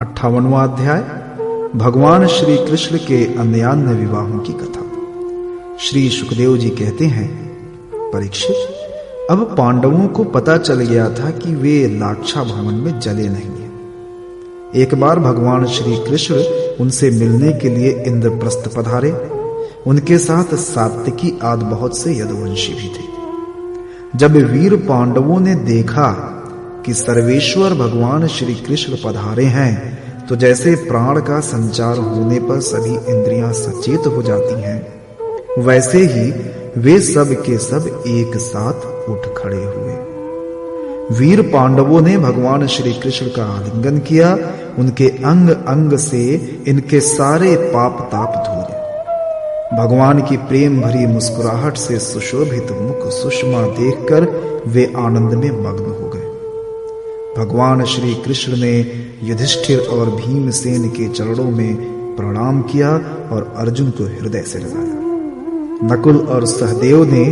58वां अध्याय भगवान श्री कृष्ण के अन्यान्य विवाहों की कथा। श्री सुखदेव जी कहते हैं, परीक्षित, अब पांडवों को पता चल गया था कि वे लाक्षा भवन में जले नहीं हैं। एक बार भगवान श्री कृष्ण उनसे मिलने के लिए इंद्रप्रस्थ पधारे। उनके साथ सात्विकी आदि बहुत से यदुवंशी भी थे। जब वीर पांडवों ने देखा कि सर्वेश्वर भगवान श्री कृष्ण पधारे हैं, तो जैसे प्राण का संचार होने पर सभी इंद्रियां सचेत हो जाती हैं, वैसे ही वे सब के सब एक साथ उठ खड़े हुए। वीर पांडवों ने भगवान श्री कृष्ण का आलिंगन किया। उनके अंग अंग से इनके सारे पाप ताप धोए। भगवान की प्रेम भरी मुस्कुराहट से सुशोभित मुख सुषमा देखकर वे आनंद में मग्न हो गए। भगवान श्री कृष्ण ने युधिष्ठिर और भीमसेन के चरणों में प्रणाम किया और अर्जुन को हृदय से लगाया। नकुल और सहदेव ने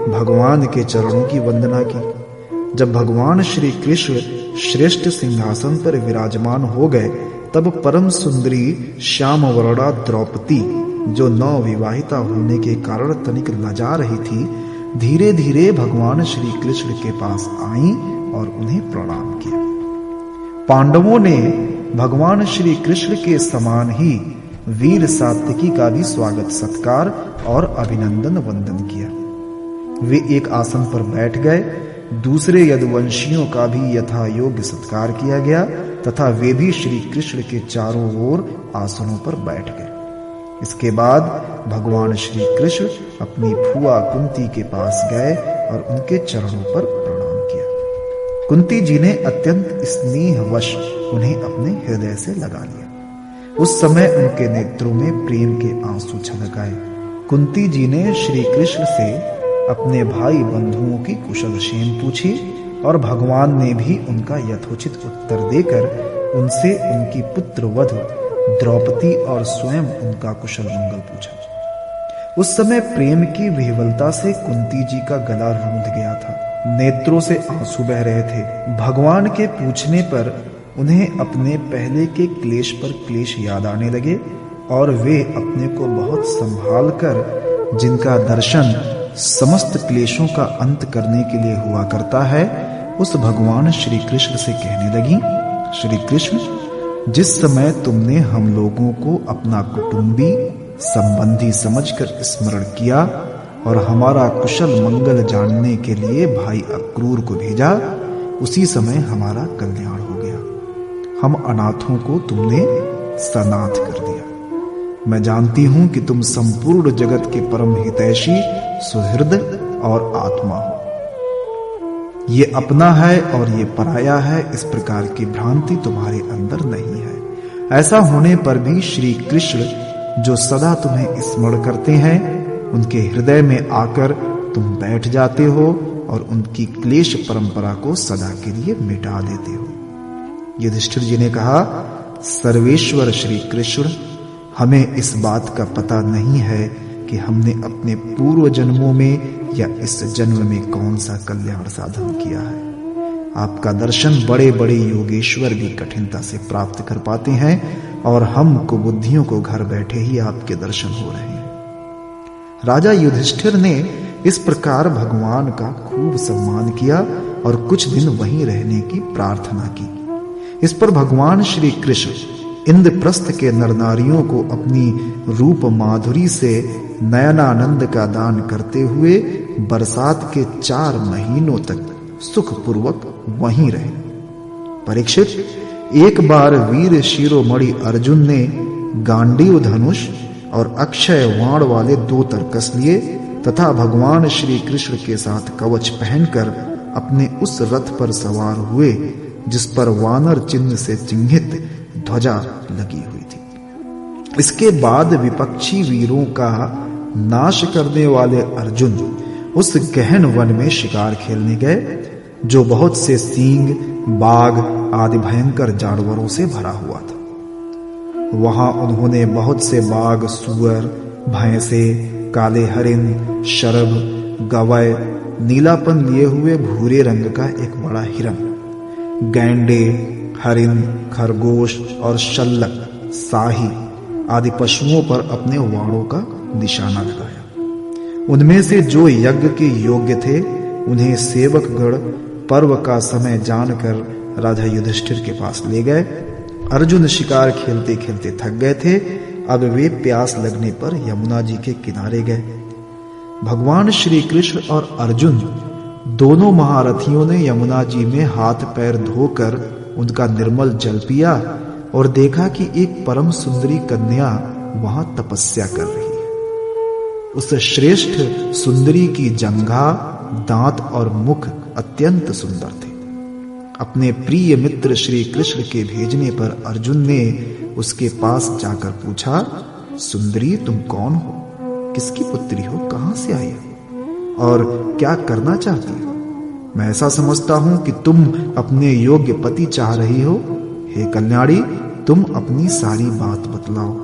भगवान के चरणों की वंदना की। जब भगवान श्री कृष्ण श्रेष्ठ सिंहासन पर विराजमान हो गए, तब परम सुंदरी श्याम वर्णा द्रौपदी, जो नवविवाहिता होने के कारण तनिक लजा रही थी, धीरे धीरे भगवान श्री कृष्ण के पास आई और उन्हें प्रणाम किया। पांडवों ने भगवान श्री कृष्ण के समान ही वीर सात्विकी का भी स्वागत सत्कार और अभिनंदन वंदन किया। वे एक आसन पर बैठ गए। दूसरे यदुवंशियों का भी यथा योग्य सत्कार किया गया तथा वे भी श्री कृष्ण के चारों ओर आसनों पर बैठ गए। इसके बाद भगवान श्री कृष्ण अपनी फुआ कुंती के पास गए और उनके चरणों पर प्रणाम किया। कुंती जी ने अत्यंत स्नेहवश उन्हें अपने हृदय से लगा लिया। उस समय उनके नेत्रों में प्रेम के आंसू छलक आए। कुंती जी ने श्री कृष्ण से अपने भाई बंधुओं की कुशल क्षेम पूछी और भगवान ने भी उनका यथोचित उत्तर देकर उनसे उनकी पुत्र वधु द्रौपदी और स्वयं उनका कुशल मंगल पूछा। उस समय प्रेम की विह्वलता से कुंती जी का गला रूंध गया था। नेत्रों से आंसू बह रहे थे। भगवान के पूछने पर उन्हें अपने पहले के क्लेश पर क्लेश याद आने लगे और वे अपने को बहुत संभाल कर, जिनका दर्शन समस्त क्लेशों का अंत करने के लिए हुआ करता है, उस भगवान श्री कृष्ण से कहने लगी, श्री कृष्ण, जिस समय तुमने हम लोगों को अपना कुटुंबी संबंधी समझकर स्मरण किया और हमारा कुशल मंगल जानने के लिए भाई अक्रूर को भेजा, उसी समय हमारा कल्याण हो गया। हम अनाथों को तुमने सनाथ कर दिया। मैं जानती हूं कि तुम संपूर्ण जगत के परम हितैषी, सुहृद और आत्मा हो। ये अपना है और ये पराया है, इस प्रकार की भ्रांति तुम्हारे अंदर नहीं है। ऐसा होने पर भी श्री कृष्ण, जो सदा तुम्हें स्मरण करते हैं, उनके हृदय में आकर तुम बैठ जाते हो और उनकी क्लेश परंपरा को सदा के लिए मिटा देते हो। युधिष्ठिर जी ने कहा, सर्वेश्वर श्री कृष्ण, हमें इस बात का पता नहीं है कि हमने अपने पूर्व जन्मों में या इस जन्म में कौन सा कल्याण साधन किया है। आपका दर्शन बड़े बड़े योगेश्वर भी कठिनता से प्राप्त कर पाते हैं और हम कुबुद्धियों को घर बैठे ही आपके दर्शन हो रहे हैं। राजा युधिष्ठिर ने इस प्रकार भगवान का खूब सम्मान किया और कुछ दिन वहीं रहने की प्रार्थना की। इस पर भगवान श्री कृष्ण इंद्रप्रस्थ के नरनारियों को अपनी रूप माधुरी से नयनानंद का दान करते हुए बरसात के 4 महीनों तक सुखपूर्वक वहीं रहे। परीक्षित, एक बार वीर शिरोमणि अर्जुन ने गांडीव धनुष और अक्षय वाण वाले 2 तरकस लिए तथा भगवान श्री कृष्ण के साथ कवच पहनकर अपने उस रथ पर सवार हुए जिस पर वानर चिन्ह से चिन्हित ध्वजा लगी हुई थी। इसके बाद विपक्षी वीरों का नाश करने वाले अर्जुन उस गहन वन में शिकार खेलने गए, जो बहुत से सींग, बाघ आदि भयंकर जानवरों से भरा हुआ था। वहां उन्होंने बहुत से बाघ, सुअर, भैंसे, काले हरिन, शरभ, गवय, नीलापन लिए हुए भूरे रंग का एक बड़ा हिरण, गैंडे, हरिण, खरगोश और शल्लक, साही आदि पशुओं पर अपने वाणों का निशाना लगाया। उनमें से जो यज्ञ के योग्य थे उन्हें सेवकगण पर्व का समय जानकर राजा युधिष्ठिर के पास ले गए। अर्जुन शिकार खेलते खेलते थक गए थे। अब वे प्यास लगने पर यमुना जी के किनारे गए। भगवान श्री कृष्ण और अर्जुन दोनों महारथियों ने यमुना जी में हाथ पैर धोकर उनका निर्मल जल पिया और देखा कि एक परम सुंदरी कन्या वहां तपस्या कर रही है। उस श्रेष्ठ सुंदरी की जंघा, दांत और मुख अत्यंत सुंदर थे। अपने प्रिय मित्र श्री कृष्ण के भेजने पर अर्जुन ने उसके पास जाकर पूछा, सुंदरी तुम कौन हो, किसकी पुत्री हो, कहां से आई हो और क्या करना चाहती हो? मैं ऐसा समझता हूं कि तुम अपने योग्य पति चाह रही हो। हे कल्याणी, तुम अपनी सारी बात बतलाओ।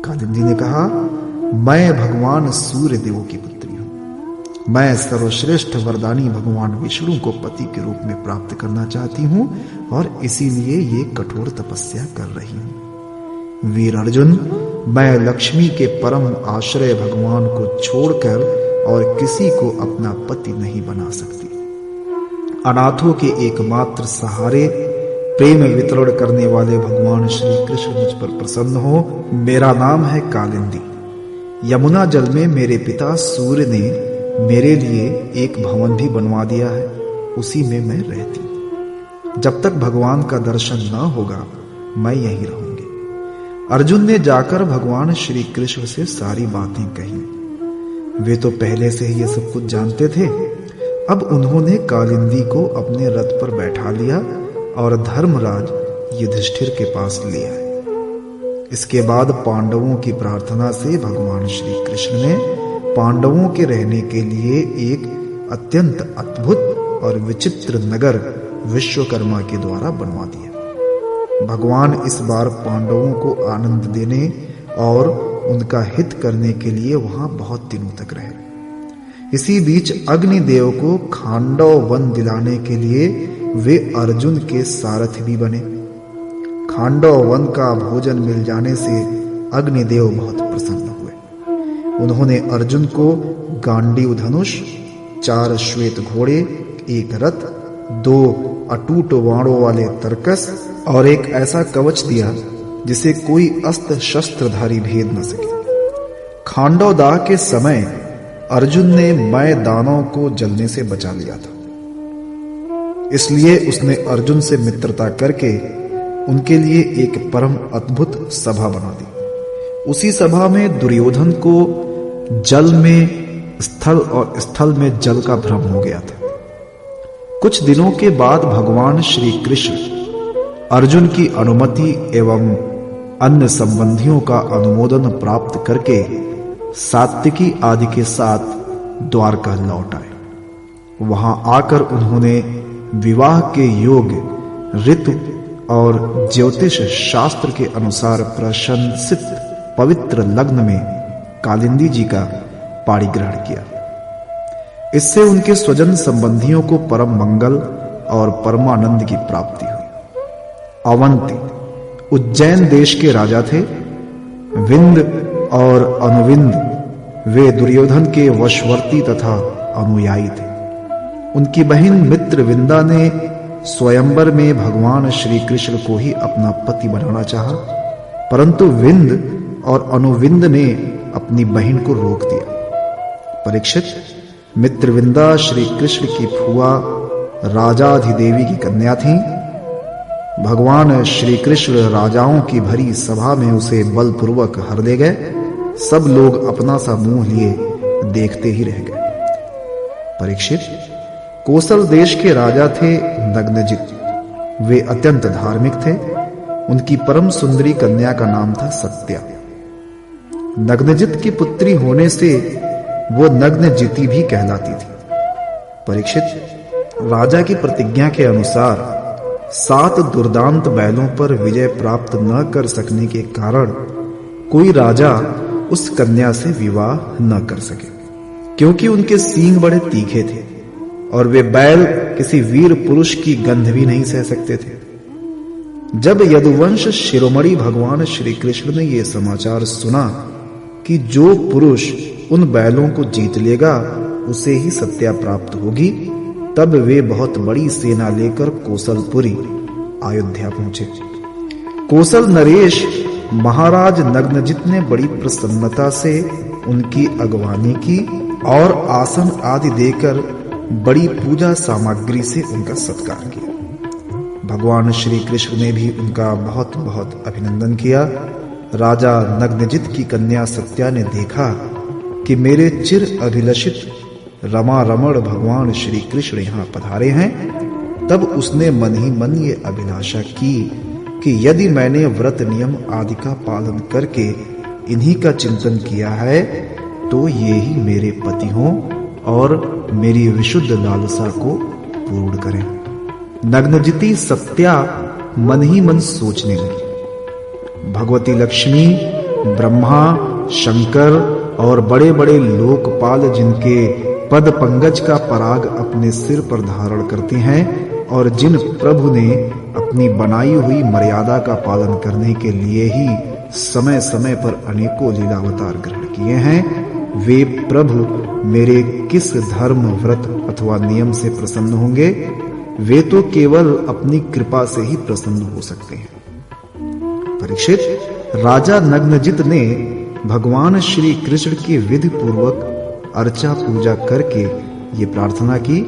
कालिंदी ने कहा, मैं भगवान सूर्य देव की पुत्री हूं। मैं सर्वश्रेष्ठ वरदानी भगवान विष्णु को पति के रूप में प्राप्त करना चाहती हूं और इसीलिए ये कठोर तपस्या कर रही हूं। वीर अर्जुन, मैं लक्ष्मी के परम आश्रय भगवान को छोड़कर और किसी को अपना पति नहीं बना सकती। अनाथों के एकमात्र सहारे प्रेम वितरण करने वाले भगवान श्री कृष्ण मुझ पर प्रसन्न हो। मेरा नाम है कालिंदी। यमुना जल में मेरे पिता सूर्य ने मेरे लिए एक भवन भी बनवा दिया है, उसी में मैं रहती हूं। जब तक भगवान का दर्शन न होगा मैं यहीं रहूंगी। अर्जुन ने जाकर भगवान श्री कृष्ण से सारी बातें कही। वे तो पहले से ही ये सब कुछ जानते थे। अब उन्होंने कालिंदी को अपने रथ पर बैठा लिया और धर्मराज युधिष्ठिर के पास ले आए। इसके बाद पांडवों की प्रार्थना से भगवान श्री कृष्ण ने पांडवों के रहने के लिए एक अत्यंत अद्भुत और विचित्र नगर विश्वकर्मा के द्वारा बनवा दिया। भगवान इस बार पांडवों को आनंद देने और उनका हित करने के लिए वहां बहुत दिनों तक रहे। इसी बीच अग्निदेव को खांडव वन दिलाने के लिए वे अर्जुन के सारथी भी बने। खांडव वन का भोजन मिल जाने से अग्निदेव बहुत प्रसन्न हुए। उन्होंने अर्जुन को गांडीव धनुष, 4 श्वेत घोड़े, 1 रथ, 2 अटूट वाणों वाले तरकस और एक ऐसा कवच दिया जिसे कोई अस्त्र शस्त्रधारी भेद न सके। खांडव दाह के समय अर्जुन ने मैदानों को जलने से बचा लिया था, इसलिए उसने अर्जुन से मित्रता करके उनके लिए एक परम अद्भुत सभा बना दी। उसी सभा में दुर्योधन को जल में स्थल और स्थल में जल का भ्रम हो गया था। कुछ दिनों के बाद भगवान श्री कृष्ण अर्जुन की अनुमति एवं अन्य संबंधियों का अनुमोदन प्राप्त करके सात्विकी आदि के साथ द्वारका लौट आए। वहां आकर उन्होंने विवाह के योग्य ऋतु और ज्योतिष शास्त्र के अनुसार प्रशंसित पवित्र लग्न में कालिंदी जी का पाणिग्रहण किया। इससे उनके स्वजन संबंधियों को परम मंगल और परमानंद की प्राप्ति हुई। अवंती उज्जैन देश के राजा थे। विंद और अनुविंद वे दुर्योधन के वशवर्ती तथा अनुयायी थे। उनकी बहन मित्र विंदा ने स्वयंवर में भगवान श्री कृष्ण को ही अपना पति बनाना चाहा, परंतु विंद और अनुविंद ने अपनी बहन को रोक दिया। परीक्षित, मित्रविंदा श्री कृष्ण की फुआ राजाधिदेवी की कन्या थी। भगवान श्री कृष्ण राजाओं की भरी सभा में उसे बलपूर्वक हर ले गए। सब लोग अपना सा मुंह लिए देखते ही रह गए। परीक्षित, कोसल देश के राजा थे नग्नजित। वे अत्यंत धार्मिक थे। उनकी परम सुंदरी कन्या का नाम था सत्या। नग्नजित की पुत्री होने से वो नग्नजिती भी कहलाती थी। परीक्षित, राजा की प्रतिज्ञा के अनुसार 7 दुर्दांत बैलों पर विजय प्राप्त न कर सकने के कारण कोई राजा उस कन्या से विवाह न कर सके, क्योंकि उनके सींग बड़े तीखे थे और वे बैल किसी वीर पुरुष की गंध भी नहीं सह सकते थे। जब यदुवंश शिरोमणि भगवान श्री कृष्ण ने यह समाचार सुना कि जो पुरुष उन बैलों को जीत लेगा उसे ही सत्या प्राप्त होगी, तब वे बहुत बड़ी सेना लेकर कोसलपुरी अयोध्या पहुंचे। कोसल नरेश महाराज नग्नजित ने बड़ी प्रसन्नता से उनकी अगवानी की और आसन आदि देकर बड़ी पूजा सामग्री से उनका सत्कार किया। भगवान श्री कृष्ण ने भी उनका बहुत बहुत अभिनंदन किया। राजा नग्नजित की कन्या सत्या ने देखा कि मेरे चिर अभिलषित रमा रमण भगवान श्री कृष्ण यहाँ पधारे हैं। तब उसने मन ही मन ये अभिलाषा की कि यदि मैंने व्रत नियम आदि का पालन करके इन्हीं का चिंतन किया है तो ये ही मेरे पति हों और मेरी विशुद्ध लालसा को पूर्ण करें। नग्नजिती सत्या मन ही मन सोचने लगी। भगवती लक्ष्मी, ब्रह्मा, शंकर और बड़े बड़े लोकपाल जिनके पद पंकज का पराग अपने सिर पर धारण करते हैं और जिन प्रभु ने अपनी बनाई हुई मर्यादा का पालन करने के लिए ही समय समय पर अनेकों लीलावतार ग्रहण किए हैं, वे प्रभु मेरे किस धर्म, व्रत अथवा नियम से प्रसन्न होंगे? वे तो केवल अपनी कृपा से ही प्रसन्न हो सकते हैं। परीक्षित, राजा नग्नजित ने भगवान श्री कृष्ण की विधि पूर्वक अर्चा पूजा करके ये प्रार्थना की,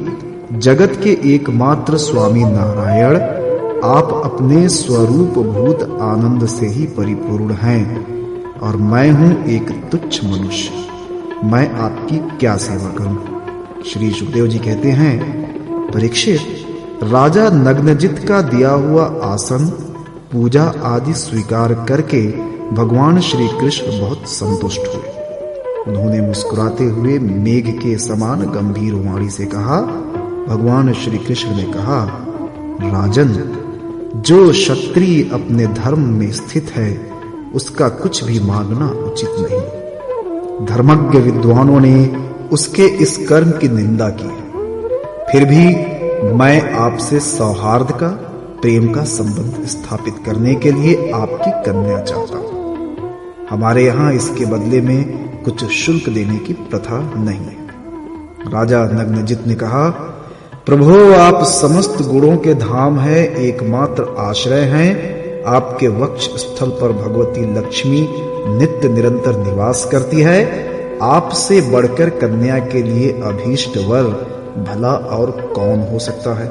जगत के एकमात्र स्वामी नारायण, आप अपने स्वरूप भूत आनंद से ही परिपूर्ण हैं और मैं हूं एक तुच्छ मनुष्य, मैं आपकी क्या सेवा करूं? श्री सुखदेव जी कहते हैं, परीक्षित, राजा नग्नजित का दिया हुआ आसन, पूजा आदि स्वीकार करके भगवान श्री कृष्ण बहुत संतुष्ट हुए। उन्होंने मुस्कुराते हुए मेघ के समान गंभीर वाणी से कहा, भगवान श्री कृष्ण ने कहा, राजन, जो क्षत्रिय अपने धर्म में स्थित है उसका कुछ भी मांगना उचित नहीं। धर्मज्ञ विद्वानों ने उसके इस कर्म की निंदा की है। फिर भी मैं आपसे सौहार्द का, प्रेम का संबंध स्थापित करने के लिए आपकी कन्या चाहता हूं। हमारे यहां इसके बदले में कुछ शुल्क देने की प्रथा नहीं है। राजा नग्नजित ने कहा, प्रभु, आप समस्त गुणों के धाम है, एकमात्र आश्रय हैं। आपके वक्ष स्थल पर भगवती लक्ष्मी नित्य निरंतर निवास करती है। आपसे बढ़कर कन्या के लिए अभीष्ट वर भला और कौन हो सकता है?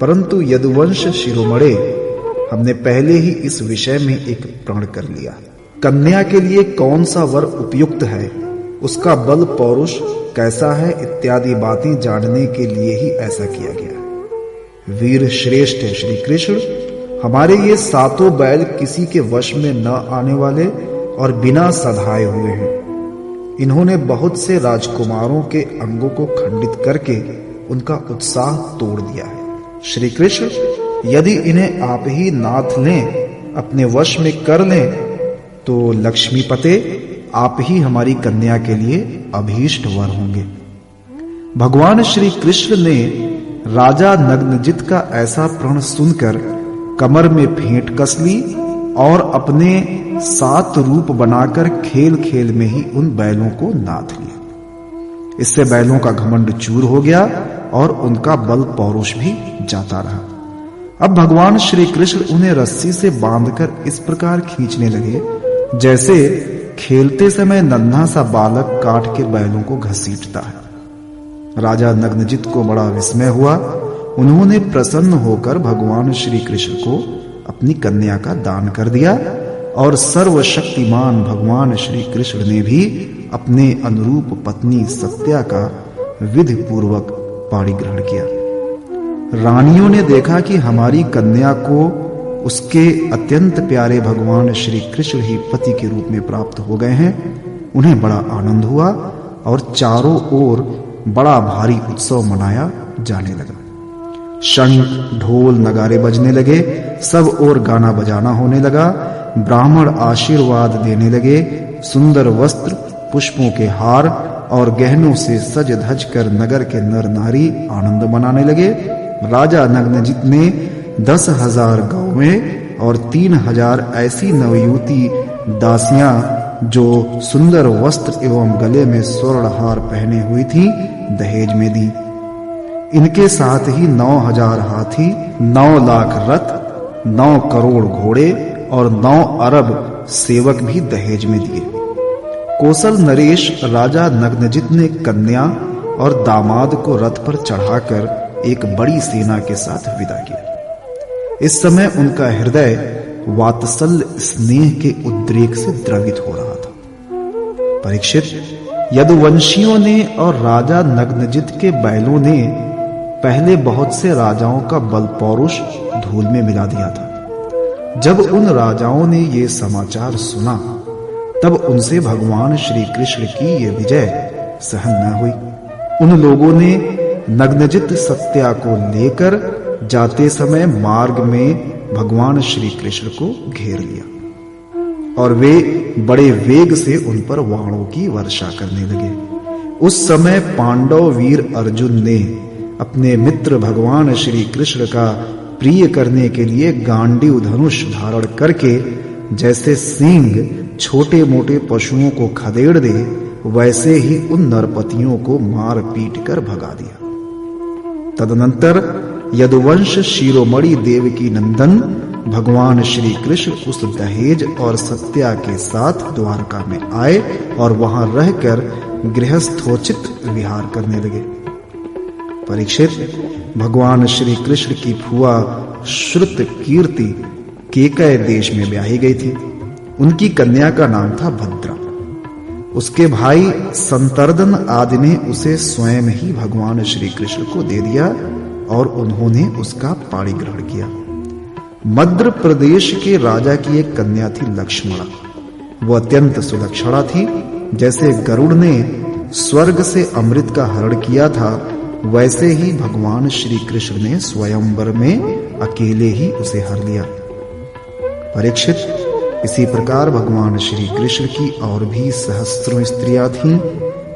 परंतु यदुवंश शिरोमणे, हमने पहले ही इस विषय में एक प्रण कर लिया। कन्या के लिए कौन सा वर उपयुक्त है, उसका बल पौरुष कैसा है इत्यादि बातें जानने के लिए ही ऐसा किया गया। वीर श्रेष्ठ श्री कृष्ण, हमारे ये सातों बैल किसी के वश में न आने वाले और बिना सधाए हुए हैं। इन्होंने बहुत से राजकुमारों के अंगों को खंडित करके उनका उत्साह तोड़ दिया है। श्री कृष्ण, यदि इन्हें आप ही नाथ लें, अपने वश में कर लें, तो लक्ष्मीपते आप ही हमारी कन्या के लिए अभीष्ट वर होंगे। भगवान श्री कृष्ण ने राजा नग्नजित का ऐसा प्रण सुनकर कमर में फेंट कस ली और अपने 7 रूप बनाकर खेल खेल में ही उन बैलों को नाथ लिया। इससे बैलों का घमंड चूर हो गया और उनका बल पौरुष भी जाता रहा। अब भगवान श्री कृष्ण उन्हें रस्सी से बांधकर इस प्रकार खींचने लगे जैसे खेलते समय नन्हा सा बालक काट के बैलों को घसीटता है। राजा नग्नजित को बड़ा विस्मय हुआ। उन्होंने प्रसन्न होकर भगवान श्री कृष्ण को अपनी कन्या का दान कर दिया और सर्वशक्तिमान भगवान श्री कृष्ण ने भी अपने अनुरूप पत्नी सत्या का विधि पूर्वक पाणी ग्रहण किया। रानियों ने देखा कि हमारी कन्या को उसके अत्यंत प्यारे भगवान श्री कृष्ण ही पति के रूप में प्राप्त हो गए हैं। उन्हें बड़ा आनंद हुआ और चारों ओर बड़ा भारी उत्सव मनाया जाने लगा। शंख, ढोल, नगारे बजने लगे, सब ओर गाना बजाना होने लगा। ब्राह्मण आशीर्वाद देने लगे। सुंदर वस्त्र, पुष्पों के हार और गहनों से सज धज कर नगर के नर नारी आनंद मनाने लगे। राजा नग्नजित ने 10,000 गौवें और 3,000 ऐसी नवयुवती दासियां जो सुंदर वस्त्र एवं गले में स्वर्णहार पहने हुई थी, दहेज में दी। इनके साथ ही 9,000 हाथी, 9 लाख रथ, 9 करोड़ घोड़े और 9 अरब सेवक भी दहेज में दिए। कौशल नरेश राजा नग्नजित ने कन्या और दामाद को रथ पर चढ़ाकर एक बड़ी सेना के साथ विदा किया। इस समय उनका हृदय वात्सल्य स्नेह के उद्रेक से द्रवित हो रहा था। परीक्षित, यदुवंशियों ने और राजा नग्नजित के बैलों ने पहले बहुत से राजाओं का बल पौरुष धूल में मिला दिया था। जब उन राजाओं ने ये समाचार सुना, तब उनसे भगवान श्री कृष्ण की ये विजय सहन न हुई। उन लोगों ने नग्नजित सत्या को लेकर जाते समय मार्ग में भगवान श्री कृष्ण को घेर लिया और वे बड़े वेग से उन पर बाणों की वर्षा करने लगे। उस समय पांडव वीर अर्जुन ने अपने मित्र भगवान श्री कृष्ण का प्रिय करने के लिए गांडीव धनुष धारण करके जैसे सींग छोटे मोटे पशुओं को खदेड़ दे, वैसे ही उन नरपतियों को मार पीट कर भगा दिया। तदनंतर यदुवंश शिरोमणि देवकी नंदन भगवान श्री कृष्ण उस दहेज और सत्या के साथ द्वारका में आए और वहां रहकर गृहस्थोचित विहार करने लगे। परीक्षित, भगवान श्री कृष्ण की फुआ श्रुत कीर्ति केकय देश में ब्याही गई थी। उनकी कन्या का नाम था भद्रा। उसके भाई संतर्दन आदि ने उसे स्वयं ही भगवान श्री कृष्ण को दे दिया और उन्होंने उसका पाणी ग्रहण किया। मध्य प्रदेश के राजा की एक कन्या थी लक्ष्मणा। वह अत्यंत सुलक्षणा थी। जैसे गरुड़ ने स्वर्ग से अमृत का हरण किया था, वैसे ही भगवान श्री कृष्ण ने स्वयंवर में अकेले ही उसे हर लिया। परीक्षित, इसी प्रकार भगवान श्री कृष्ण की और भी सहस्त्रों स्त्रियां थीं।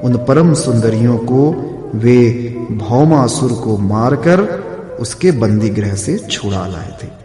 उन परम सुंदरियों को वे भौमासुर को मारकर उसके बंदी गृह से छुड़ा लाए थे।